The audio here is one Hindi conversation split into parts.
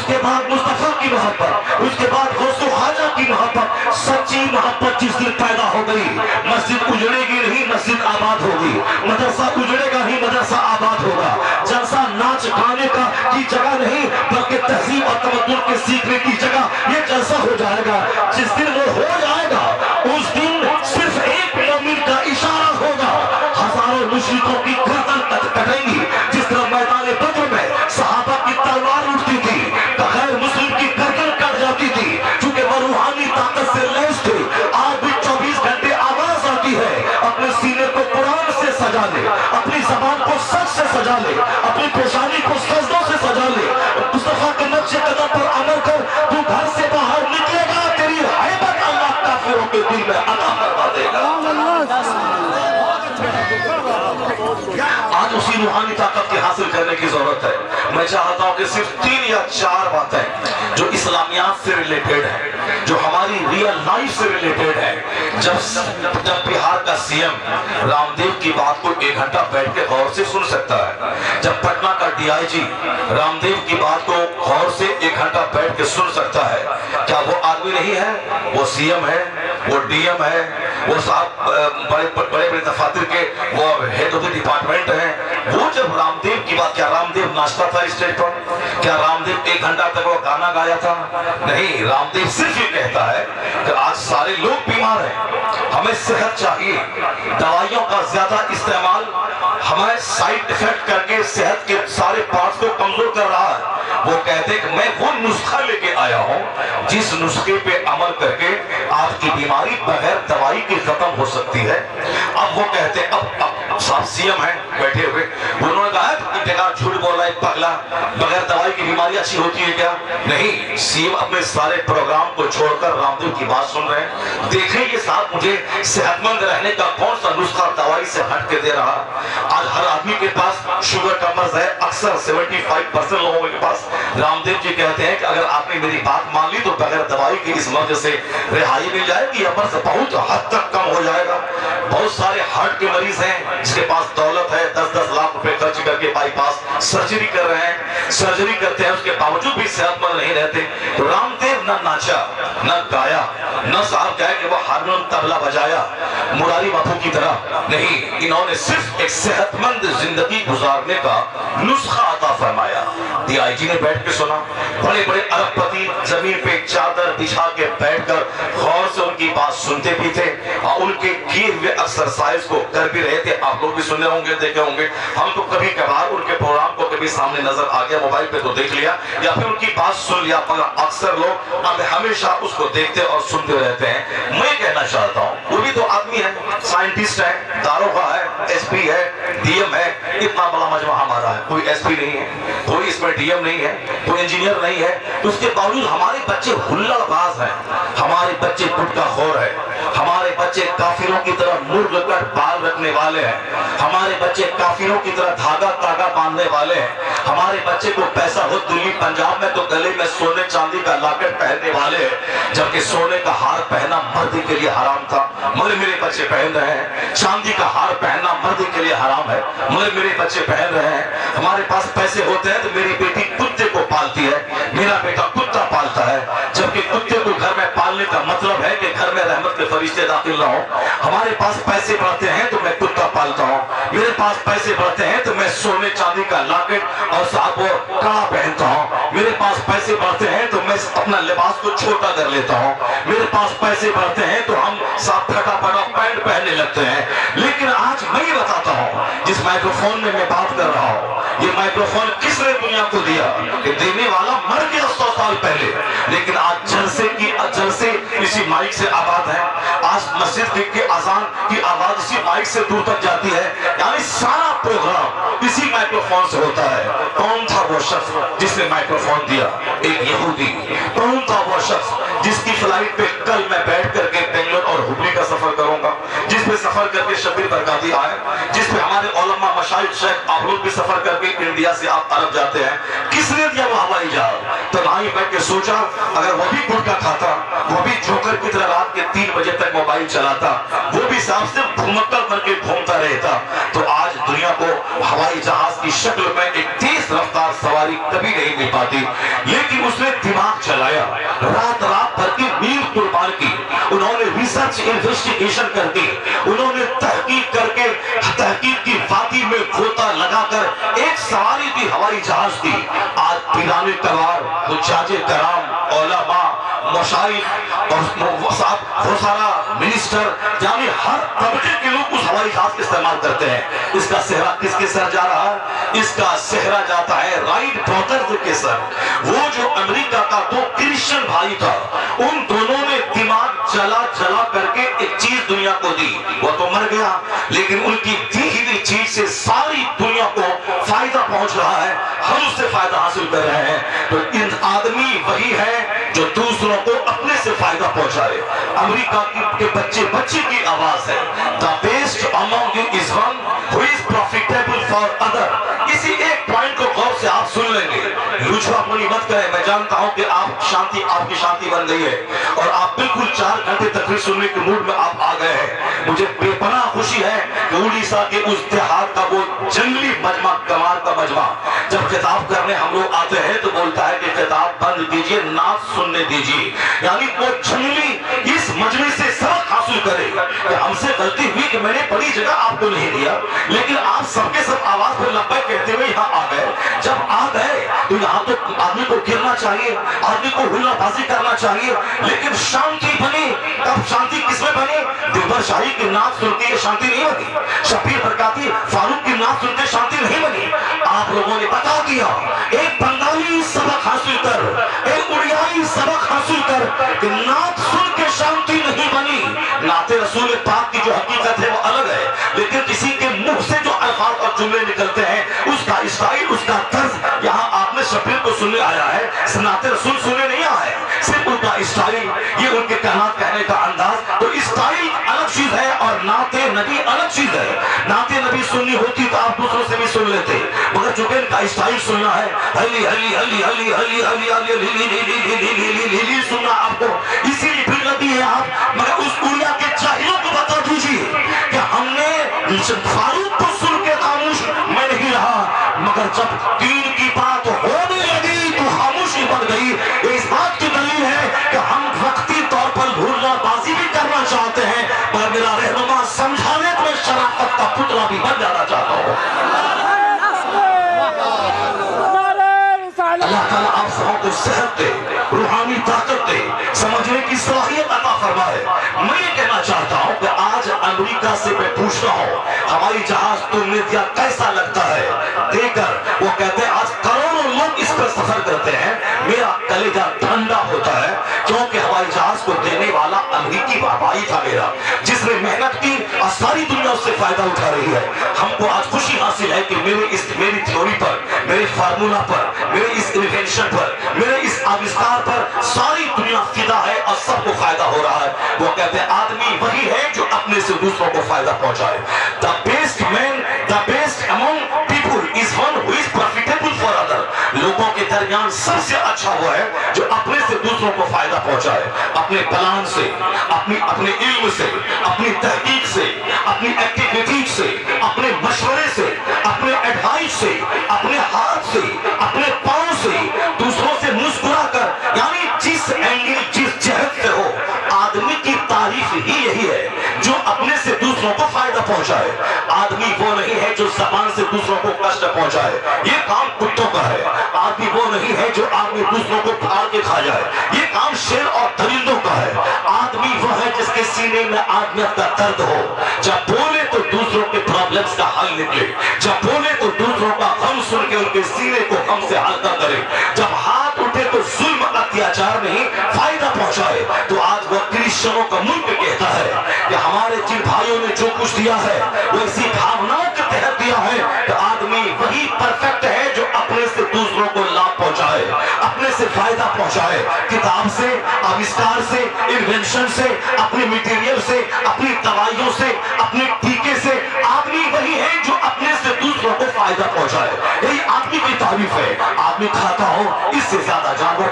उसके बाद मुस्तफा की मोहब्बत, उसके बाद गौसो ख्वाजा की मोहब्बत। सच्ची मोहब्बत जिस दिन पैदा हो गई, मस्जिद उजड़ेगी नहीं, मस्जिद आबाद होगी। मदरसा उजड़ेगा नहीं, मदरसा आबाद होगा। जलसा नाच गाने का की जगह नहीं, बल्कि तहजीब और तमद्दुन के सीखने की जगह ये जलसा हो जाएगा। जिस दिन वो हो जाएगा, उस दिन सिर्फ एक मोमिन का इशारा होगा, हजारों मुशरिकों की गर्दन कटेंगी। जिस तरह मैदान बद्र में सहाबा की तलवार उठती थी, बगैर मुस्लिम की गर्दन कट जाती थी, क्योंकि वो रूहानी ताकत से लैस थे। आज भी 24 घंटे आवाज आती है, अपने सीने को कुरान से सजा ले, अपनी जबान को सच से सजा ले, अपनी पेशानी को सजदों से सजा ले। मुस्तफा के नक्शे कदम पर अमल कर, तू घर से बाहर निकलेगा, तेरी हैबत अल्लाह काफिरों के दिल में अता फरमा देगा। आज उसी रूहानी ताकत की हासिल करने की जरूरत है। मैं चाहता हूं कि सिर्फ 3 या 4 बातें जो इस्लामियात से रिलेटेड है, जो हमारी रियल लाइफ से रिलेटेड है। जब बिहार का सीएम रामदेव की बात को 1 घंटा बैठ के गौर से सुन सकता है, जब पटना का डीआईजी रामदेव की बात को गौर से 1 घंटा बैठ के सुन सकता है, क्या वो आदमी नहीं है? वो सीएम है, वो डीएम है, वो साहब बड़े दफातर के वो हेड ऑफ द डिपार्टमेंट है। वो जब रामदेव की बात, क्या रामदेव नाचता था स्टेज पर? क्या रामदेव 1 घंटा तक वो गाना गाया था? नहीं, रामदेव सिर्फ ये कहता है कि आज सारे लोग बीमार हैं, हमें सेहत चाहिए, दवाइयों का ज्यादा इस्तेमाल हमें साइड इफेक्ट करके सेहत के सारे पार्ट्स को कमजोर कर रहा है। वो कहते हैं कि मैं वो नुस्खा लेके आया हूं जिस नुस्खे पे अमल करके आपकी बीमारी बगैर दवाई की खत्म हो सकती है। अब वो कहते हैं, अब साहब सीएम है बैठे हुए, उन्होंने कहा बेकार झूठ बोल रहा है पगला, बगैर दवाई की बीमारी अच्छी होती है क्या? नहीं, सीएम अपने सारे प्रोग्राम को छोड़कर रामदेव की बात सुन रहे हैं। देखें ये साहब मुझे सेहतमंद रहने का कौन सा नुस्खा दवाई से हट के दे रहा। आज हर आदमी के पास शुगर का मर्ज है, अक्सर 75% लोगों के पास। रामदेव जी कहते हैं कि अगर आपने मेरी बात मान ली तो बगैर दवाई के इस मर्ज से रिहाई मिल जाएगी, यह मर्ज बहुत हद तक कम हो जाएगा। बहुत सारे हार्ट के मरीज हैं जिसके पास दौलत है, 10-10 लाख रुपए खर्च करके बाईपास सर्जरी कर रहे हैं, सर्जरी करते हैं, उसके बावजूद भी सेहतमंद नहीं रहते। तो रामदेव न नाचा, न गाया, न साहब कहे कि वो हारमोनियम तबला बजाया मुरारी बापू की तरह, नहीं, इन्होंने सिर्फ एक सेहतमंद जिंदगी गुजारने का नुस्खा अता फरमाया। डीआईजी ने बैठ के सुना, बड़े बड़े अरबपति जमीन पे चादर बिछा के बैठकर गौर से उनकी बात सुनते भी थे और उनके किए हुए एक्सरसाइज को कर भी रहे थे। आप लोग भी सुने होंगे, देखे होंगे। हम तो कभी कभार उनके प्रोग्राम को कभी सामने नजर आ गया, मोबाइल पे तो देख लिया या फिर उनकी बात सुन लिया, मगर अक्सर लोग हमेशा उसको देखते और सुनते रहते हैं। मैं कहना चाहता हूँ, वो भी तो आदमी है, साइंटिस्ट है, दारोगा है, एसपी है, डीएम है, इतना बड़ा मजमा हमारा है। कोई एसपी नहीं है, कोई इसमें डीएम नहीं है, कोई इंजीनियर नहीं है, तो उसके बावजूद हमारे बच्चे हुल्लड़बाज हैं, हमारे बच्चे गुटखाखोर है, हमारे बच्चे काफिरों की तरह मुर्ग कर बाल रखने वाले हैं, हमारे बच्चे काफिरों की तरह धागा तागा बांधने वाले हैं, हमारे बच्चे को पैसा हो दिल्ली पंजाब में तो गले में सोने चांदी का लॉकेट पहनने वाले हैं, जबकि सोने का हार पहनना मर्द के लिए हराम था, मगर मेरे बच्चे पहन रहे हैं। चांदी का हार पहनना मर्द के लिए हराम है, मगर मेरे बच्चे पहन रहे हैं। हमारे पास पैसे होते हैं तो मेरी बेटी कुत्ते को पालती है, मेरा बेटा कुत्ता पालता है, जबकि कुत्ते को घर में पालने का मतलब है कि घर में रहमत के फरिश्ते दाखिल ना हो। हमारे पास पैसे बढ़ते हैं तो मैं कुत्ता पालता हूँ, मेरे पास पैसे बढ़ते हैं तो मैं सोने चांदी का लॉकेट और साहब वो कड़ा पहनता हूँ, मेरे पास पैसे बढ़ते हैं तो मैं अपना लिबास को छोटा कर लेता हूँ, मेरे पास पैसे बढ़ते हैं तो हम साहब फटा पैंट पहनने लगते हैं। लेकिन आज मैं ये बताता हूँ, जिस माइक्रोफोन में मैं बात कर रहा हूँ, ये माइक्रोफोन किसने दुनिया को दिया? ये देने वाला मर गया 100 साल पहले, लेकिन आज जलसे इसी माइक से आबाद है। आज मस्जिद के अजान की आवाज इसी माइक से दूर तक जाती है, यानी सारा प्रोग्राम इसी माइक्रोफोन से होता है। कौन था वो शख्स जिसने माइक्रोफोन दिया? एक यहूदी। कौन था वो शख्स जिसकी फ्लाइट पे कल मैं बैठ करके बेंगलोर और हुबली का सफर करूंगा, जिस पे सफर करके शबीर बरकाती आए, जिस पे हमारे उलमा मशाइख शेख आप लोग भी सफर करके इंडिया से आप अरब जाते हैं? किसने दिया वो हवाई जहाज? तन्हाई बैठ के सोचा अगर वो भी गुटखा खाता, वो भी जोकर की तरह रात के 3 बजे तक मोबाइल चलाता, वो भी साहब से भूमक्कड़ बन के घूमता रहता, तो आज दुनिया को हवाई जहाज की शक्ल में एक तेज रफ्तार सवारी कभी नहीं मिल पाती। लेकिन उसने दिमाग चलाया, रात भर की नींद कुर्बान की, उन्होंने रिसर्च इन्वेस्टिगेशन करके, उन्होंने तहकीक करके तहकीक की वादी में गोता लगाकर एक सवारी दी हवाई जहाज दी। आज पीराने कबार, हुज्जाजे कराम, उलमा, मशाइख और सारा मिनिस्टर, यानी हर तबके के लोग उस हवाई जहाज का इस्तेमाल करते हैं। इसका सेहरा किसके सर जा रहा है? इसका सेहरा जाता है राइट ब्रदर्स के सर। वो जो अमेरिका का 2 क्रिश्चियन भाई था, उन दोनों ने दिमाग चला करके एक चीज दुनिया को दी। वो तो मर गया, लेकिन उनकी दी हुई चीज से सारी दुनिया को फायदा पहुंच रहा है, हम उससे फायदा हासिल कर रहे हैं। तो इन आदमी वही है जो दूसरों को अपने से फायदा पहुंचाए। अमेरिका के बच्चे की आवाज है, the best among you is one who is profitable for other. इसी एक पॉइंट को गौर से आप सुन लेंगे, लुचवापनी मत करें। मैं जानता हूं कि आपकी शांति बन गई है और आप बिल्कुल 4 घंटे तकरीर सुनने के मूड में आप आ गए हैं। मुझे बेपनाह खुशी है कि उड़ीसा के उस देहात का वो जंगली मजमा, कमाल का मजमा, जब खिताब करने हम लोग आते हैं तो बोलता है कि खिताब बंद कीजिए, नाच सुनने दीजिए। यानी वो जंगली इस मजमे से सबक हासिल करे कि हमसे गलती हुई कि मैंने बड़ी जगह आपको नहीं दिया, लेकिन आप सबके सब आवाज पर लब्बैक कहते हुए यहाँ आ गए। जब आ गए तो यहाँ तो आदमी को गिरना चाहिए, आदमी को हुल्लाबाजी करना चाहिए, लेकिन शांति बनी। तब शांति किसमें बनी? दिलबर शाही की नाच सुनती है, शांति नहीं बनी। शबीर बरकाती फारूक की नाच सुनते शांति नहीं बनी। आप लोगों ने बता दिया, एक बंगाली सबक हासिल कर, एक उड़ियाई सबक हासिल कर कि नाच सुन के शांति नहीं बनी। नाते रसूल पाक की जो हकीकत है वो अलग है, लेकिन किसी के मुंह से जो अल्फाज और जुमले निकलते हैं उसका स्टाइल, उसका तर्ज, यहाँ आपने शबीर को सुनने आया है, नाते रसूल सुनने नहीं आया है। सिर्फ उनका स्टाइल, ये उनके कहने का अंदाज, तो स्टाइल अलग चीज है और नाते नबी अलग चीज है। नाते नबी सुननी होती तो आप दूसरों से भी सुन लेते, मगर चूंकि इनका स्टाइल सुनना है, हली हली हली हली हली हली हली सुनना आपको, इसीलिए फिर लगी है आप। मगर उस उड़िया के जाहिलों को बता दीजिए कि हमने फारूक को सुन के खामोश मैं नहीं रहा, मगर जब दीन की बात होने लगी तो खामोशी बन गई। इस बात की दलील है कि हम वक्ती तौर पर भूलनाबाजी भी करना चाहते हैं, मगर मेरा रहनुमा समझाने में शराफत का पुतला भी बन जाना चाहता हूँ। अल्लाह ताला आप सबों को सेहत दे, रूहानी ताकत दे, समझने की सलाहियत अता फरमाए। मैं ये कहना चाहता हूँ कि आज अमेरिका से मैं पूछता हूँ, हवाई जहाज तुमने दिया कैसा लगता है? देकर वो कहते हैं आज करोड़ों लोग इस पर सफर करते हैं, मेरा कलेजा ठंडा होता है, क्योंकि हवाई जहाज को देने वाला अमेरिकी भाई था मेरा, जिसने मेहनत की और सारी दुनिया उससे फायदा उठा रही है। हमको आज खुशी हासिल है कि मेरी थ्योरी पर, मेरे फार्मूला पर, मेरे इस इन्वेंशन पर, मेरे इस आविष्कार पर सारी दुनिया फिदा है और सबको फायदा हो रहा है। वो कहते हैं आदमी वही है जो अपने से दूसरों को फायदा पहुंचाए। The best man, the best among people is one who is profitable for other. लोगों के दरमियान सबसे अच्छा वो है जो अपने से दूसरों को फायदा पहुंचाए, अपने प्लान से, अपने इल्म से, अपनी तहकीक से, अपनी एक्टिविटीज से, अपने मशवरे से, अपने एडवाइस से, अपने हाथ से, अपने पांव से, दूसरों से मुस्कुरा कर, यानी जिस एंगल, जिस जहत से हो, आदमी की तारीफ ही यही है जो अपने से दूसरों को फायदा पहुंचाए। आदमी वो नहीं है जो जबान से दूसरों को कष्ट पहुंचाए, ये काम कुत्तों का है। आदमी वो नहीं है जो आदमी दूसरों को फाड़ के खा जाए, ये काम शेर और दरिंदों का है। आदमी वो है जिसके सीने में आदमियत का दर्द हो, जब बोले तो दूसरों के प्रॉब्लम्स का हल निकले, जब बोले तो दूसरों का गम सुन के उनके सीने को गम से हल्का करे, जब हाथ उठे तो जुल्म अत्याचार नहीं फायदा पहुंचाए। तो आज वो क्रिश्चियनों का मुल्क कहता है कि हमारे जिन भाइयों ने जो कुछ दिया है वो इसी भावनाओं के तहत दिया है कि आदमी वही परफेक्ट है जो अपने से दूसरों को लाभ पहुंचाए, अपने से फायदा पहुंचाए। किताब से, आविष्कार से, इन्वेंशन से, अपने मटेरियल से, अपनी दवाइयों से, अपने टीके से, आदमी वही है जो अपने से दूसरों को फायदा पहुंचाए। यही आदमी की तारीफ है। आदमी खाता हो, इससे ज्यादा जानवर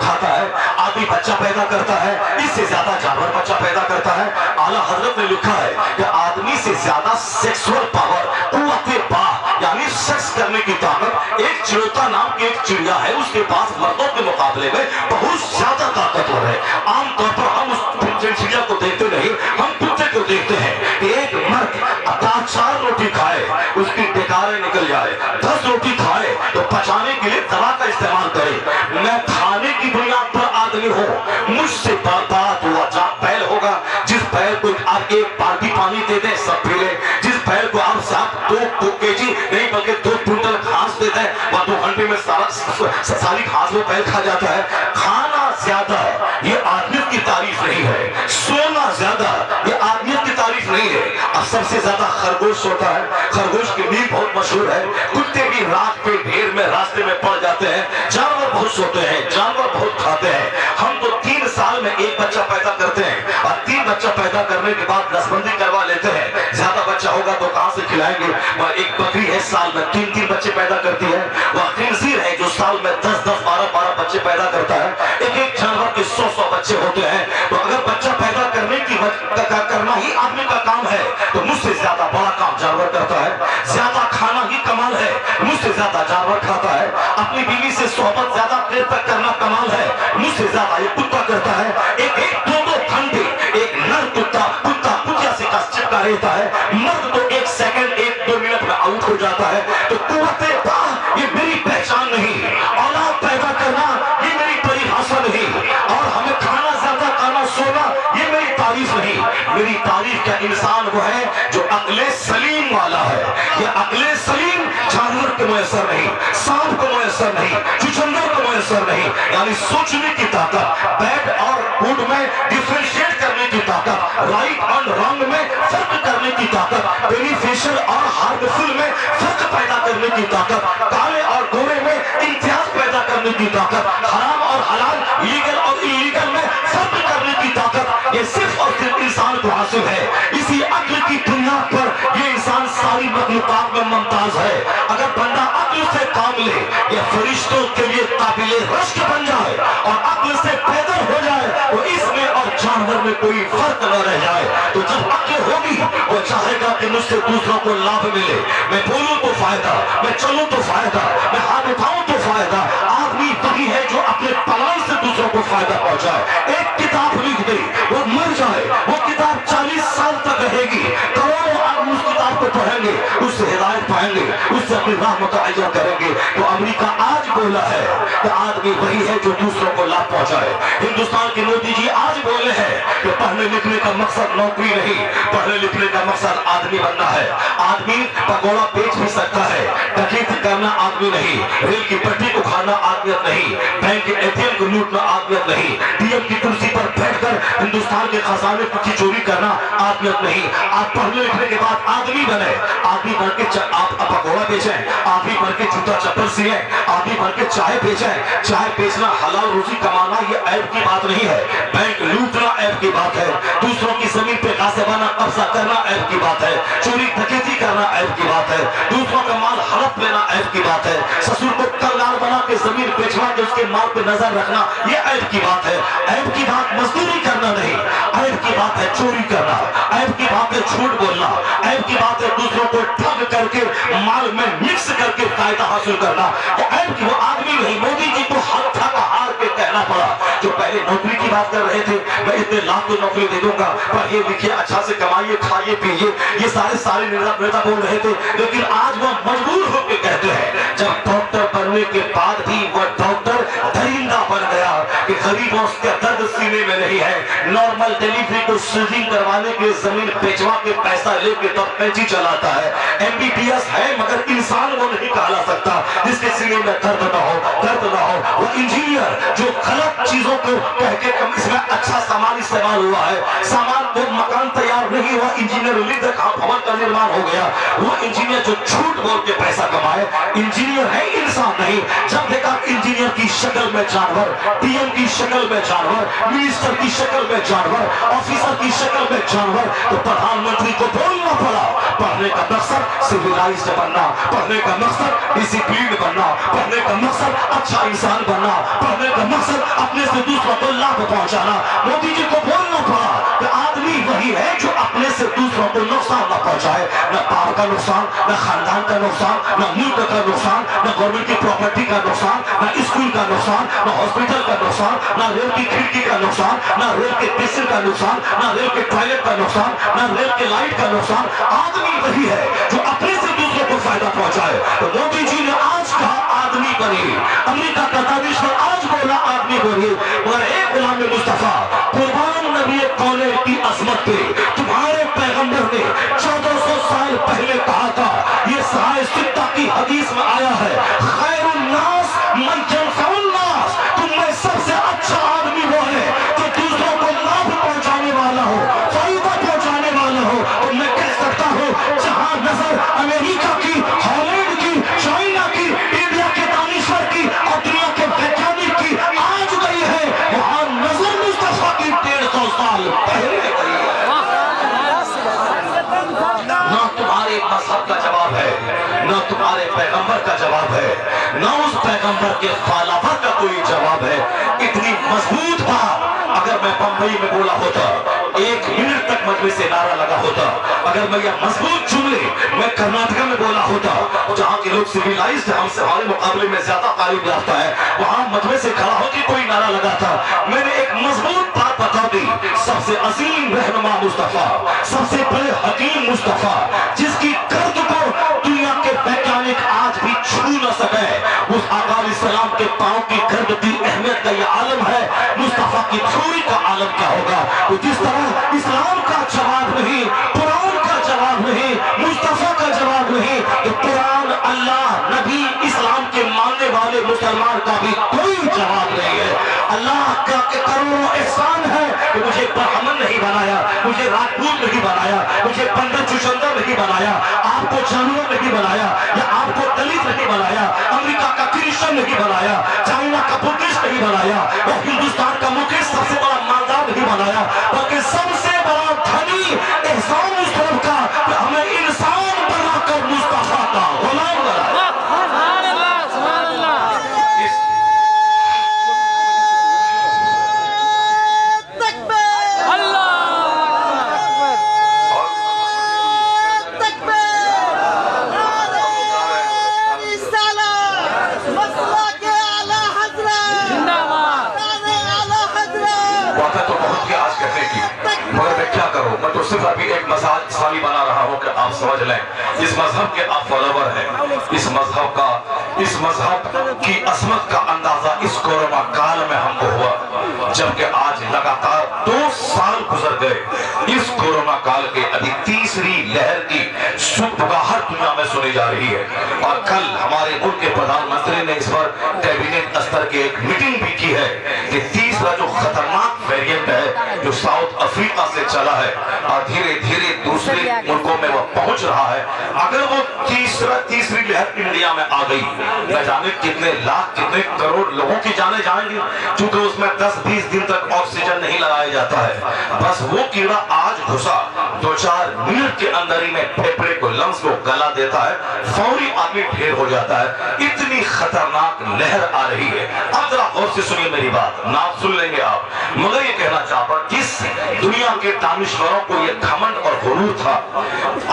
आदमी बच्चा पैदा करता है, इससे ज्यादा जानवर बच्चा पैदा करता है। आला हजरत ने लिखा है कि आदमी से ज्यादा सेक्सुअल पावर, कुव्वते बाह यानी सेक्स करने की ताकत एक चिड़ोता नाम की एक चिड़िया है, उसके पास मर्दों के मुकाबले में बहुत ज्यादा ताकतवर है। आमतौर पर हम उस चिड़िया को देखते नहीं, हम कुत्ते को देखते हैं कि एक मर्द 4 रोटी खाए उसकी टिकारे निकल जाए, 10 रोटी खाए तो पचाने के लिए दवा का इस्तेमाल करे। मैं खाने की बुनियाद पर आदमी हूं, मुझसे बात हुआ जा बैल होगा, जिस बैल को आप एक बाल्टी पानी दे दें सब पी ले, जिस बैल को आप साथ 2 केजी नहीं बल्कि 2 क्विंटल घास दे दें, वह 2 घंटे में सारी घास वो बैल खा जाता है। खाना ज्यादा ये आदमियत की तारीफ नहीं है, सोना ज्यादा ये आदमियत की तारीफ नहीं है। अब सबसे ज्यादा खरगोश सोता है, खरगोश की नींद बहुत मशहूर है। कुत्ते भी रात पे ढेर में रास्ते में पड़ जाते हैं, जानवर बहुत सोते हैं, जानवर बहुत खाते हैं। हम तो 3 साल में एक बच्चा पैदा करते हैं और 3 बच्चा पैदा करने के बाद नसबंदी करवा लेते हैं। ज्यादा बच्चा होगा तो कहां से खिलाएंगे। एक बकरी है साल में 3 बच्चे पैदा करती है, वह खिंजीर है जो साल में 10 12 बच्चे पैदा करता है। एक जानवर के 100 बच्चे होते हैं। तो अगर बच्चा पैदा करना ही आदमी का काम है तो मुझसे ज्यादा बड़ा काम जानवर करता है। ज्यादा खाना ही कमाल है, मुझसे ज्यादा जानवर खाता है। अपनी बीवी से सोहबत ज्यादा देर तक करना कमाल है, मुझसे ज्यादा ये कुत्ता करता है। एक 2 घंटे एक नर कुत्ता कुत्तिया से चिपका रहता है, मर्द तो 1 सेकंड 1-2 मिनट में आउट हो जाता है। तो कुव्वते बाह ये मेरी पहचान नहीं, औलाद पैदा करना ये मेरी परिभाषा नहीं, और हमें खाना ज्यादा खाना सोना ये मेरी तारीफ नहीं। मेरी तारीफ का इंसान वो है जो अक्ले सलीम वाला है। ये अक्ले सलीम जानवर को मुयसर नहीं, सांप को मुयसर नहीं, चुचंदर को मुयसर नहीं। यानी सोचने की ताकत, बैड और गुड में डिफरेंशिएट करने की ताकत, राइट और रॉन्ग में फर्क करने की ताकत, बेनिफिशियल और हार्मफुल में फर्क पैदा करने की ताकत, काले और गोरे में इम्तियाज पैदा करने की ताकत, हराम और हलाल, लीगल और इलीगल में फर्क करने की ताकत, ये सिर्फ और सिर्फ इंसान को हासिल है। इसी अक्ल की बुनियाद पर ये इंसान सारी मखलूकात में मुमताज है। अगर बंदा अक्ल से काम ले, ये फरिश्तों के लिए काबिले रश्क बन जाए और अक्ल से बेहतर हो जाए, तो इसमें और जानवर में कोई फर्क न रह जाए। तो जब अक्ल होगी वो चाहेगा कि मुझसे दूसरों को लाभ मिले, मैं बोलूं तो फायदा, मैं चलूं तो फायदा, मैं हाथ उठाऊं तो फायदा। आदमी वही है जो अपने पलान से दूसरों को फायदा पहुंचाए। एक किताब लिख दे, वो मर जाए, वो किताब 40 साल तक रहेगी, करोड़ों आदमी उस किताब को पढ़ेंगे, उससे हिदायत पाएंगे, उससे अपनी राह मुतअय्यन करेंगे। तो अमेरिका आज बोला है कि आदमी वही है जो दूसरों को लाभ पहुंचाए। हिंदुस्तान के मोदी जी आज बोले हैं कि पढ़ने लिखने का मकसद नौकरी नहीं, पढ़ने लिखने का मकसद आदमी बनना है। आदमी पकौड़ा बेच भी सकता है, डकैती करना आदमी नहीं, रेल की पटरी को खाना आदमियत नहीं, बैंक के एटीएम को लूटना आदमियत नहीं, डीएम की कुर्सी पर बैठकर हिंदुस्तान के खजाने की चोरी करना आदमियत नहीं। आप पढ़ने लिखने के बाद आदमी बने, आदमी बन के आप पकौड़ा बेचें, आदमी बन के जूता चप्पल सिए, आदमी बन के चाय बेचें। चाय बेचना, हलाल रोजी कमाना ये ऐब की बात नहीं है, बैंक लूटना ऐब की बात है, दूसरों की जमीन पे गासिबाना कब्जा करना ऐब की बात है, चोरी डकैती करना ऐब की बात है, दूसरों का माल हड़प लेना ऐब की बात है, ससुर को कलगार बना के जमीन बेचवा के उसके माल पे नजर रखना ये ऐब की बात है। ऐब की बात मजदूरी करना नहीं, ऐब की बात है चोरी करना, ऐब की बात है झूठ बोलना, ऐब की बात है दूसरों को ठग करके माल में मिक्स करके फायदा हासिल करना। ऐब की वो आदमी नहीं। मोदी जी को हाथ थक हार के कहना पड़ा, जो पहले नौकरी की बात कर रहे थे, मैं इतने लाख को नौकरी दे दूंगा, पढ़िए लिखिए अच्छा से कमाइए खाइए पीइए, ये सारे नेता बोल रहे थे। लेकिन आज वो मजबूर होकर कहते हैं, जब डॉक्टर बनने के बाद भी वह डॉक्टर दरिंदा बन गया कि गरीबों के दर्द सीने में नहीं है। नॉर्मल डिलीवरी को सीजिंग करवाने के जमीन बेचवा के पैसा लेके तब पैंची चलाता है। एमबीबीएस है मगर इंसान वो नहीं कहला सकता जिसके सीने में दर्द ना हो। वो इंजीनियर जो गलत चीजों को कह के इसमें अच्छा सामान इस्तेमाल हुआ है, सामान वो मकान तैयार नहीं हुआ, इंजीनियर लिख रखा भवन का निर्माण हो गया। वो इंजीनियर जो झूठ बोल के पैसा कमाए, इंजीनियर है इंसान नहीं। जब देखा इंजीनियर की शक्ल में जानवर, पीएम की शक्ल में जानवर, मिनिस्टर की शक्ल में जानवर, ऑफिसर की शक्ल में जानवर, तो प्रधानमंत्री को बोलना पड़ा, पढ़ने का मकसद सिविलाइज्ड बनना, पढ़ने का मकसद डिसिप्लिन बनना, पढ़ने का मकसद अच्छा इंसान बनना, पढ़ने का मकसद अपने से दूसरों को लाभ पहुंचाना। मोदी जी को बोलना पड़ा कि आदमी वही है जो अपने से दूसरों को नुकसान न पहुंचाए, न बाप का नुकसान, न खानदान का नुकसान, न मुल्क का नुकसान, न गवर्नमेंट की प्रॉपर्टी का नुकसान, न स्कूल का नुकसान, न हॉस्पिटल का नुकसान, न रेल की खिड़की का नुकसान, न रेल के स्टेशन का नुकसान, न रेल के टॉयलेट का नुकसान, न रेल के लाइट का नुकसान। आदमी वही है जो अपने से दूसरों को फायदा पहुंचाए। तो मोदी जी ने आज कहा आदमी बनिए, अमेरिका का दानिश्वर आज बोला आदमी बनिए। और एक गुलाम मुस्तफा कुर्बान नबी कौने की अजमत पे तुम्हारे पैगंबर ने 1400 साल पहले कहा था। ये सहाय सिद्धा की हदीस में आया है, खैरुन नास मन यनफउन नास, तुम में सबसे अच्छा आदमी वो है जो दूसरों को लाभ पहुंचाने वाला हो, फायदा पहुंचाने वाला हो। और मैं कह सकता हूं जहां नजर अमेरिका की, हॉलैंड की, चाइना की, इंडिया के दानिश्वर की और दुनिया के वैज्ञानिक की आज गई है, वहां नजर मुस्तफा की 150 साल पहले गई है। ना तुम्हारे मजहब का जवाब है, ना तुम्हारे पैगंबर का जवाब है, ना उस पैगंबर के फालाफर का कोई जवाब है। इतनी मजबूत बात अगर मैं बंबई में बोला होता, 1 मिनट तक मजलिस से नारा लगा होता। अगर मैं यह मजबूत जुमले मैं कर्नाटका में बोला होता, जहां के लोग सिविलाइज्ड हमसे हमारे मुकाबले में ज्यादा तालीम याफ्ता है, वहां मजलिस से खड़ा होकर कोई नारा लगा था। मैंने एक मजबूत बात बता दी, सबसे अजीम रहनुमा मुस्तफा, सबसे बड़े हकीम मुस्तफा, जिसकी गर्द को दुनिया के वैज्ञानिक आज भी छू न सके, उस आका अलैहिस्सलाम के पांव की गर्द की अहमियत का यह आलम है। मुस्तफा की थ्योरी का आलम क्या होगा? तो जिस तरह इस्लाम का जवाब नहीं, कुरान का जवाब नहीं, मुस्तफा का जवाब नहीं, तो कुरान, अल्लाह, नबी, इस्लाम के मानने वाले मुसलमान का भी कोई जवाब नहीं है। अल्लाह का करोड़ों एहसान है कि मुझे ब्राह्मण नहीं बनाया, मुझे राजपूत नहीं बनाया, मुझे पंडित चुचंदर नहीं बनाया, आपको जानवर नहीं बनाया, या आपको दलित नहीं बनाया, अमेरिका का क्रिश्चियन नहीं बनाया, चाइना का बुद्धिस्ट नहीं बनाया, और हिंदुस्तान का मुकेश सबसे बड़ा मालदार नहीं बनाया, बल्कि सबसे बड़ा धनी एहसान उस तरफ का कि हमें इंसान बनाकर मुस्तफा का गुलाम बनाया। सिर्फ अभी एक मजाक साली बना रहा हूं कि आप समझ लें, इस मजहब के आप फॉलोवर हैं, इस मजहब की अजमत का अंदाजा इस कोरोना काल में हमको हुआ, जबकि आज लगातार 2 साल गुजर गए। इस कोरोना काल के अभी तीसरी लहर की सुगबुगाहट दुनिया में सुनी जा रही है। और कल हमारे मुल्क के प्रधानमंत्री ने इस पर कैबिनेट स्तर की एक मीटिंग भी की है कि तीसरा जो खतरनाक वेरिएंट है जो साउथ अफ्रीका से चला है और धीरे धीरे दूसरे मुल्कों में वो पहुंच रहा है, अगर वो तीसरी लहर इंडिया में आ गई, न जाने कितने लाख कितने करोड़ लोगों की जाने जाएंगी, क्योंकि उसमें 10-20 दिन तक ऑक्सीजन नहीं लगाया जाता है। बस वो कीड़ा आज घुसा, 2-4 मिनट के अंदर ही में फेफड़े को, लंग्स को गला देता है, फौरी आदमी ढेर हो जाता है। इतनी खतरनाक लहर आ रही है। अब जरा गौर से सुनिए मेरी बात, ना सुन लेंगे आप, मगर ये कहना चाहता जिस दुनिया के दानिश्वरों को ये घमंड और गुरूर था,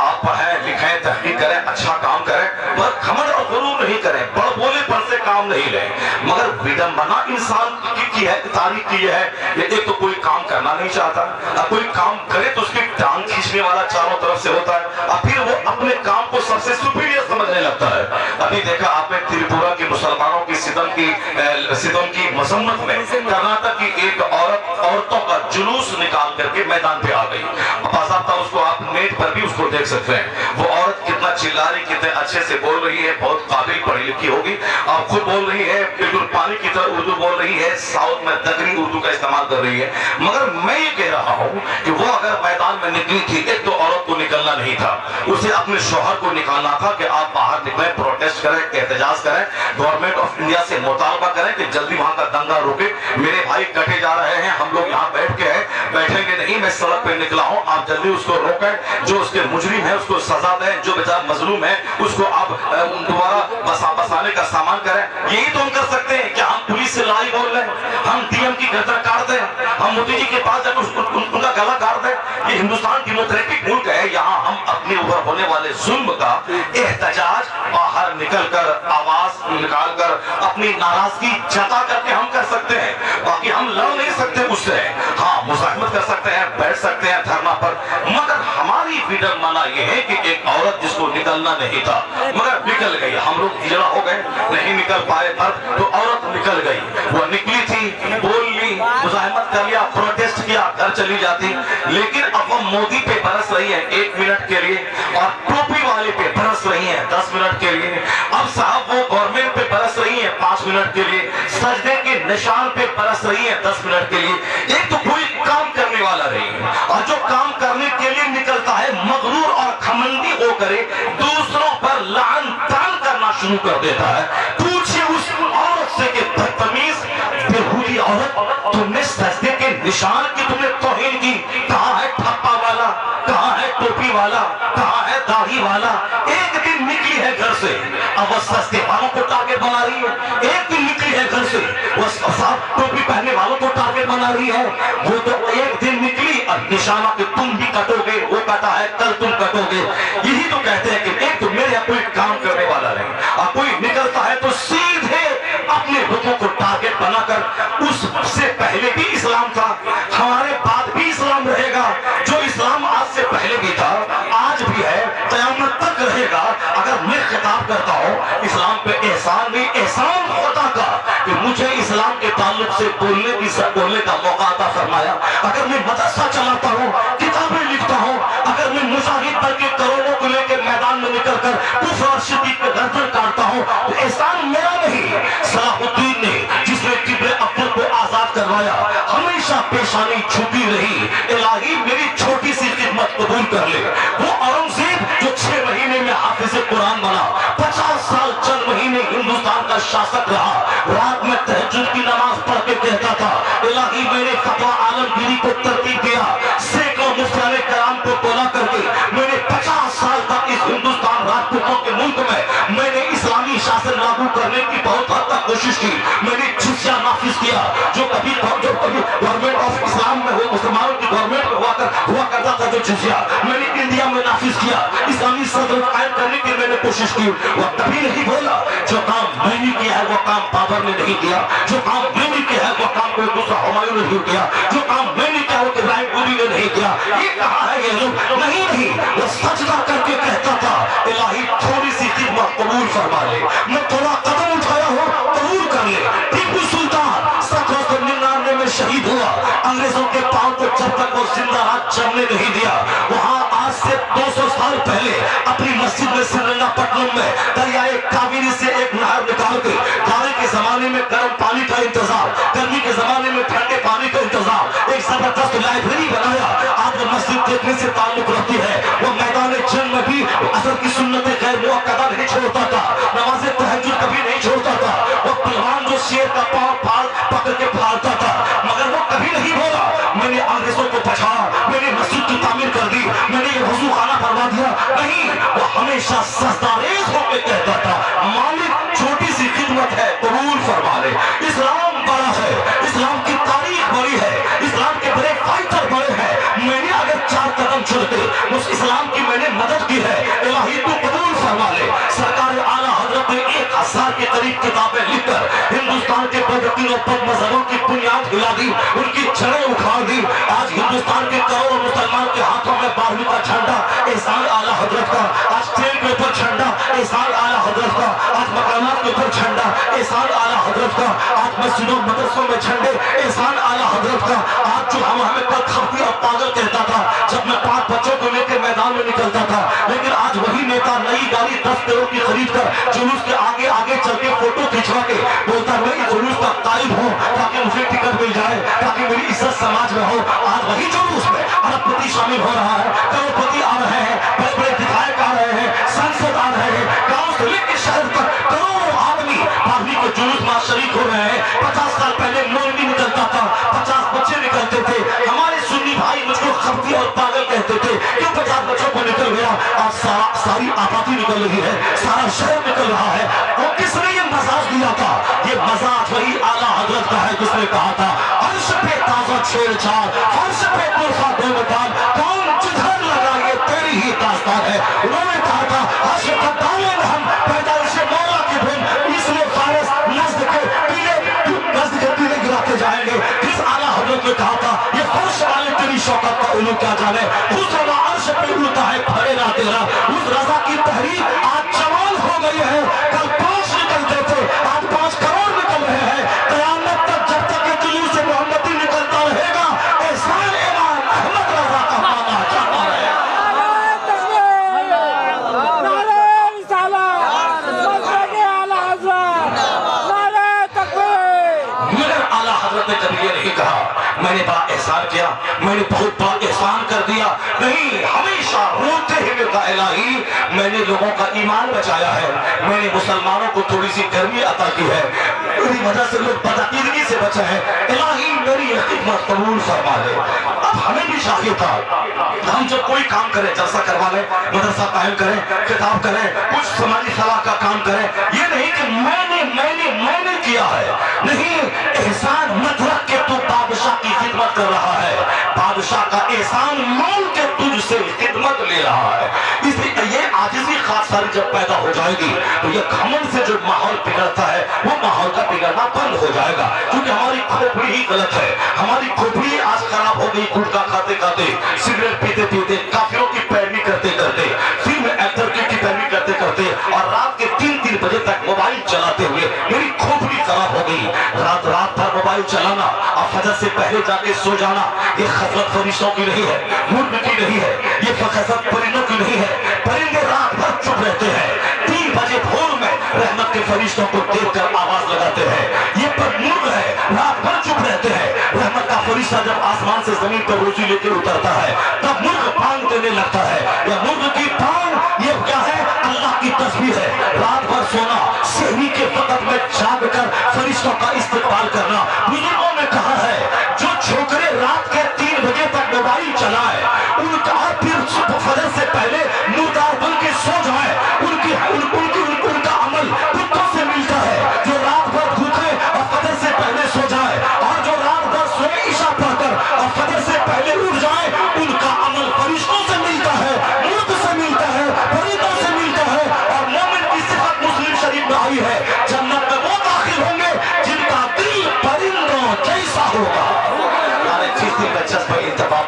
आप पढ़ें लिखें तहकीक करें, अच्छा काम करें, पर घमंड और गुरूर नहीं करें, बड़ बोलेपन से काम नहीं लें। मगर विडंबना इंसान की है, तारीफ की है, ये एक तो कोई काम करना नहीं चाहता, अब कोई काम करे तो उसकी टांग खींचने वाला चारों तरफ से होता है, और फिर वो अपने काम को सबसे सुपीरियर समझने लगता है। अभी देखा आपने त्रिपुरा के मुसलमानों की सितम की मजम्मत में कर्नाटक की एक औरतों का जुलूस निकाल करके मैदान पे आ गई। बाज़ाब्ता उसको आप नेट पर भी उसको देख सकते हैं। वो औरत कितना चिल्ला रही, कितने अच्छे से बोल रही है, बहुत काबिल पढ़ी लिखी होगी, आप खुद बोल रही है, बिल्कुल पानी की तरह उर्दू बोल रही है, साउथ में दगरी उर्दू का इस्तेमाल कर रही है। मगर मैं ये कह रहा हूँ कि वो अगर मैदान में निकली थी, एक तो औरत को निकलना नहीं था, उसे अपने शौहर को निकालना था कि आप बाहर निकले, प्रोटेस्ट करें, एहतजाज करें, गवर्नमेंट ऑफ इंडिया से मुतालबा करें कि जल्दी वहां का दंगा रुके, मेरे भाई कटे जा रहे हैं, हम लोग यहाँ बैठ के हैं, बैठेंगे नहीं, मैं सड़क पे निकला हूँ, आप जल्दी उसको रोकें, जो उसके मुजरिम है उसको सजा दें, जो बेचारा मजलूम है उसको आप दोबारा बसाने का सामान करें। यही तो हम कर सकते हैं। क्या हम पुलिस से लड़ाई बोल रहे हैं, हम डीएम गर्दन काट दे, हम मोदी जी के पास जाकर उनका गला काट दे। ये हिंदुस्तान डेमोक्रेटिक मुल्क है, यहाँ हम अपने ऊपर होने वाले जुल्म का एहतजाज बाहर निकलकर आवाज निकालकर अपनी नाराजगी जता करके हम कर सकते हैं। बाकी हम लड़ नहीं सकते उससे। हाँ, मुजाहिमत कर सकते हैं, बैठ सकते हैं धरना पर, मगर हमारी विडंबना ये है कि एक औरत जिसको निकलना नहीं था मगर निकल गई। हम लोग हिजड़ा हो गए, नहीं निकल पाए तब, तो औरत निकल गई। वो निकली थी, बोल ली, मुजाहिमत कर लिया, प्रोटेस्ट किया, घर चली जाती। लेकिन अब वो मोदी पे बरस रही है 1 मिनट के लिए और टोपी वाले पे बरस रही है 10 मिनट के लिए। अब साहब वो गवर्नमेंट पे बरस रही है 5 मिनट के लिए, सजदे के निशान पे बरस रही है 10 मिनट के लिए। एक तो कोई काम करने वाला नहीं, और जो काम करने के लिए निकलता है मगरूर और घमंडी होकर दूसरों पर लान तान करना शुरू कर देता है। पूछिए उस औरत से कि बदतमीज बेहूदी औरत, तुमने सजदे के निशान की तुमने तौहीन की, कहाँ है ठप्पा वाला, कहाँ है टोपी वाला, कहाँ है दाढ़ी वाला? एक दिन निकली है घर से, अब वह सजदे वालों को टारगेट बना रही है। एक दिन निकली है घर से, वह साफ टोपी पहनने वालों को टारगेट बना रही है। वो तो एक दिन निकली और निशाना कि तुम भी कटोगे, वो कटा है, कल तुम कटोगे। यही तो कहते हैं कि एक तो मेरे यहाँ कोई काम करने वाला नहीं, और कोई निकलता है तो सीधे अपने लोगों को टारगेट बनाकर। उससे पहले भी इस्लाम था, हमारे बाद भी इस्लाम रहेगा। जो इस्लाम आज से पहले भी था, आज भी है, क़यामत तक रहेगा। अगर मैं खिताब करता हूँ इस्लाम पे एहसान नहीं, एहसान होता का कि मुझे इस्लाम के ताल्लुक से बोलने का मौका अता फरमाया। अगर मैं मदरसा चलाता हूँ, किताबें लिखता हूँ, अगर मैं मुजाहिद बन के करोड़ों को लेकर मैदान में निकलकर कुफ्र और शिद्दत पे गर्दन काटता हूँ, तो एहसान मेरा नहीं, सलाहुद्दीन ने, जिसने किब्र अव्वल को आजाद करवाया, हमेशा पेशानी झुकी रही। इलाही मेरी छोटी सी खिदमत कबूल कर ले। वो औरंगजेब जो 6 महीने में हाफिज कुरान बना, 50 साल चंद महीने हिंदुस्तान का शासक रहा, रात में तहज्जुद की नमाज पढ़ के कहता था, इलाही मैंने फतवा आलमगीरी को तरतीब दिया, सैकड़ों मुफ्तियाने कराम को तोला करके मैंने 50 साल तक इस हिंदुस्तान राजपूतों के मुल्क में मैंने इस्लामी शासन लागू करने की बहुत हद तक कोशिश की। मैंने जिज़िया नाफिज किया, जो कभी गवर्नमेंट ऑफ इस्लाम में हो, मुसलमानों की गवर्नमेंट में हुआ करता था जो जिज़िया, मैंने इंडिया में नाफिज किया। इस्लामी सल्तनत कायम करने की मैंने कोशिश की। वो कभी नहीं बोला जो काम मैंने किया है वो काम बाबर ने नहीं किया, जो काम मैंने किया है वो काम कोई दूसरा हुमायूं ने नहीं किया, जो काम मैंने किया वो इब्राहिम पूरी ने नहीं किया। ये कहा है ये लोग? नहीं, वो सजदा करके कहता था, इलाही थोड़ी सी खिदमत कबूल फरमा ले, मैं थोड़ा कदम उठाया हूँ कबूल कर ले। टीपू सुल्तान 1799 में शहीद हुआ, अंग्रेजों के पांव को जब तक वो जिंदा हाथ चलने नहीं दिया। वहां आज से 200 साल पहले अपनी मस्जिद में श्रीरंगपट्टनम में दरियाए कावेरी से एक नहर निकाल के, जाड़े के जमाने में गर्म पानी का इंतजाम, गर्मी के जमाने में ठंडे पानी का इंतजाम, एक जबरदस्त लाइब्रेरी बनाया। आज वो मस्जिद देखने से ताल्लुक रखती है। वो मैदान जंग में भी असर की सुन्नतें गैर मुअक्कदा नहीं छोड़ता था, नमाज़े तहज्जुद कभी नहीं छोड़ता था। वो पहलवान जो शेर का पांव पकड़ के फाड़ता था, मगर वो कभी नहीं बोला मैंने अंग्रेजों को बचा, मैंने मस्जिद की तामीर कर दी, मैंने ये वजू खाना करवा दिया। नहीं, वो हमेशा सजदारेज होकर कहता था, मालिक छोटी सी खिदमत है कबूल फरमा ले। इस्लाम बड़ा है, इस्लाम की तारीख बड़ी है, इस्लाम के बड़े फाइटर बड़े हैं। मैंने अगर 4 कदम चलते उस इस्लाम की मैंने मदद की है, इलाही तू कबूल फरमा ले। सरकार आला हजरत ने 1000 के करीब किताबें लिखकर हिंदुस्तान के बदतीनों पर मजहबों की बुनियाद हिला दी, उनकी जड़ें उखाड़ दी। आज हिंदुस्तान के करोड़ों मुसलमान के हाथों में 12वीं का झंडा एहसान आला हजरत का, आज ट्रेन के ऊपर झंडा एहसान आला हजरत का, आज मकानात के ऊपर झंडा एहसान आला हजरत का, आज मस्जिदों मदरसों में झंडे एहसान आला हजरत का। आज जो हमें कल खपती और पागल कहता था जब मैं 5 बच्चों को लेकर मैदान में निकलता था, लेकिन आज वही नेता नई गाड़ी 10 करोड़ की खरीद कर जुलूस के आगे आगे चल के फोटो खिंचवा के बोलता मैं इस जुलूस का तारीफ हूँ ताकि मुझे टिकट मिल जाए, ताकि मेरी इज्जत समाज में हो। आज वही जुलूस में अरबपति शामिल हो रहा है, करोड़पति आ रहे हैं, बड़े बड़े विधायक आ रहे हैं, सांसद आ रहे हैं, गाँव से लेकर शहर तक करोड़ों आदमी 12वीं के जुलूस में शरीक हो रहे हैं। 50 साल पहले मौलवी निकलता था, 50 बच्चे निकलते थे। हमारे सुन्नी भाई मुझको खपती और पागल कहते थे, क्यों 50 बच्चों को निकल गया? आज सारी आबादी निकल रही है, सारा शहर निकल रहा है। और किसने ये मजाज दिया था? ये मजाज वही आला हजरत का है जिसने कहा था अर्श छेड़छाड़, फर्श पे कुर्सा बेमकान, कौन जिधर लगा ये तेरी ही दास्तान है। उन्होंने कहा था हम पैदाइश मौला की धुन, इसलिए फारस नज़्द के टीले गिराते जाएंगे। किस आला हजरत ने कहा था ये फर्श वाले तेरी शौकत का उल्लू क्या जाने, उस अर्श पे उड़ता है खड़े ना तेरा। उस रजा की तहरीक आज जवान हो गई है, कल 5 निकलते थे आज 5 करोड़ निकल रहे हैं। कयामत तक जब तक ये जुलूस से मोहम्मदी निकलता रहेगा, एहसान इमाम अहमद रजा का माना जाता रहेगा। मगर आला हजरत ने कभी ये नहीं कहा मैंने बड़ा एहसान किया, मैंने बहुत बड़ा एहसान कर दिया। नहीं, हमेशा रोते हुए कहा इलाही मैंने लोगों का ईमान बचाया है, मैंने मुसलमानों को थोड़ी सी गर्मी अता की है, मेरी वजह से लोग बदअकीदगी से बचे हैं। इलाही मेरी ये खिदमत कबूल फरमा ले। अब हमें भी चाहिए था हम जब कोई काम करें, जलसा करवा लें, मदरसा कायम करें, किताब करें, कुछ समाजी सलाह का काम करें। ये नहीं कि मैंने किया है, नहीं, एहसान मत रख के तू बादशाह की खिदमत कर रहा है, बादशाह का एहसान मान के तुझसे खिदमत ले रहा है। इसलिए ये आजिज़ी खाससारी जब पैदा हो जाएगी तो ये घमंड से जो माहौल बिगड़ता है वो माहौल का बिगड़ना बंद हो जाएगा, क्योंकि हमारी खोपड़ी ही गलत है। हमारी खोपड़ी आज खराब हो गई, गुटखा खाते खाते, सिगरेट पीते पीते, काफिरों की पैरवी करते करते, फिल्म एक्टर की पैरवी करते करते, और रात के 3-3 बजे तक मोबाइल चलाते हुए मेरी खोपड़ी खराब हो गई। रात भर मोबाइल चलाना और फजर से पहले जाके सो जाना, ये खसरत फरिश्तों की नहीं है, मुल्क की नहीं है, ये खसरत परिंदों की नहीं है। परिंदे रात भर चुप रहते हैं, 3 बजे भोर में रहमत के फरिश्तों को देखकर आवाज लगाते हैं। ये पर मुर्ग है, रात भर चुप रहते हैं, रहमत का फरिश्ता जब आसमान से जमीन पर रोजी लेकर उतरता है तब मुर्ग पांग देने लगता है। यह मुर्ग की पांग ये क्या है, अल्लाह की तस्बीह है। रात भर सोना, सहरी के वक्त में जाग कर फरिश्तों का इस्तेमाल करना। बुजुर्गों ने कहा है जो छोकरे रात के 3 बजे तक मोबाइल चलाए उनका फिर फजर से पहले मुर्दार बन के सो जाए, उनका अमल कुत्तों से मिलता है। जो रात भर भूखे और फजर से पहले सो जाए, और जो रात भर सोए ईशा पढ़कर और फजर से पहले उठ जाए, उनका अमल फरिश्तों से मिलता है, मुल्क से मिलता है, परिंदों से मिलता है। और मोमिन की सिफत मुस्लिम शरीफ में आई है, जन्नत में वो दाखिल होंगे जिनका दिल परिंदों जैसा होगा।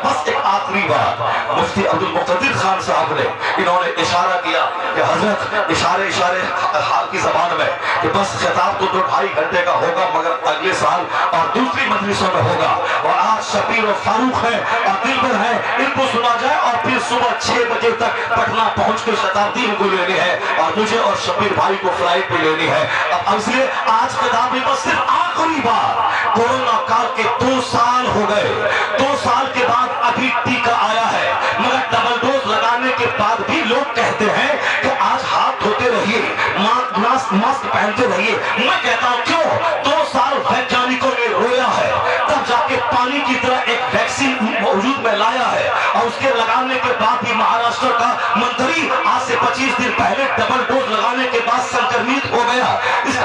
बस एक आखिरी बात, मुफ्ती अब्दुल मुक़द्दिर खान साहब ने इन्होंने इशारा किया कि हजरत इशारे हाल की जबान में कि बस खिताब तो 2-2.5 घंटे का होगा, मगर अगले साल और दूसरी मजलिसों में होगा। और आज शबीर और फारूक है और दिलबर है, इनको सुना जाए और फिर सुबह 6 बजे तक पटना पहुंच के शताब्दी इनको लेनी है और मुझे और शबीर भाई को फ्लाइट पे लेनी है। अब इसलिए आज किताब में बस सिर्फ आखिरी बार, कोरोना काल के 2 साल हो गए, 2 साल के बाद अभी टीका आया है, मगर डबल डोज लगाने के बाद भी लोग कहते हैं कि आज हाथ धोते रहिए, मास्क पहनते रहिए। मैं कहता हूं क्यों? 2 साल वैज्ञानिकों ने रोया है, तब जाके पानी की तरह एक वैक्सीन वजूद में लाया है, और उसके लगाने के बाद भी महाराष्ट्र का मंत्री आज से 25 दिन पहले डबल डोज लगाने के बाद संक्रमित हो गया।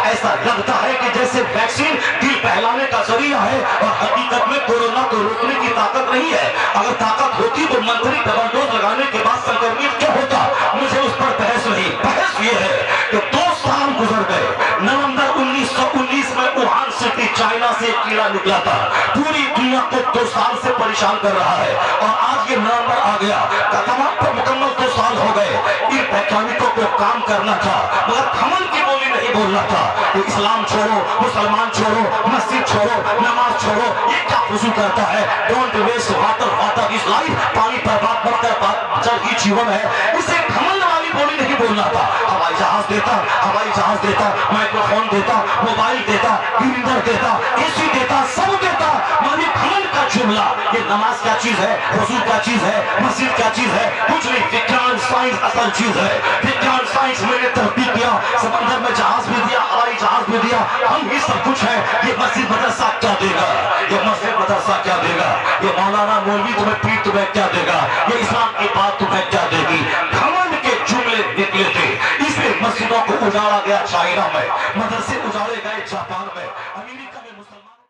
ऐसा लगता है कि जैसे वैक्सीन दिल बहलाने का जरिया है, और हकीकत में कोरोना को रोकने की ताकत नहीं है। अगर ताकत होती तो मंत्री डबल डोज लगाने के बाद संक्रमित क्यों होता? मुझे उस पर बहस नहीं, बहस ये है कि 2 साल गुजर गए। नवंबर 1919 में वुहान सिटी चाइना से एक कीड़ा निकला था, पूरी दुनिया को 2 साल से परेशान कर रहा है, और आज ये नवंबर आ गया, मुकम्मल 2 साल हो गए। इन वैज्ञानिकों को काम करना था, मगर घमंड की बोली नहीं बोलना था कि इस्लाम छोड़ो, मुसलमान छोड़ो, मस्जिद छोड़ो, नमाज छोड़ो। ये क्या फुजूल करता है? Don't waste water, water is life, पानी बर्बाद मत कर, जल ही जीवन है। इसे घमंड वाली बोली नहीं बोलना था। हवाई जहाज देता, माइक्रोफोन देता, मोबाइल देता, ग्रिंडर देता, एसी देता, सब देता, मगर घमंड का जुमला, ये नमाज क्या चीज है, वजू क्या चीज है, मस्जिद क्या चीज है, कुछ नहीं। विज्ञान साइंस असल चीज है। विज्ञान साइंस मैंने तरक्की किया, समंदर में जहाज भी दिया, हवाई जहाज भी दिया, हम ही सब कुछ है। ये मस्जिद मदरसा क्या देगा? ये मस्जिद मदरसा क्या देगा? ये मौलाना मौलवी तुम्हें पीठ तुम्हें क्या देगा? ये इस्लाम की बात तुम्हें क्या देगी? घमंड के जुमले निकले थे, इसलिए मस्जिदों को उजाड़ा गया चाइना में, मदरसे उजाड़े गए जापान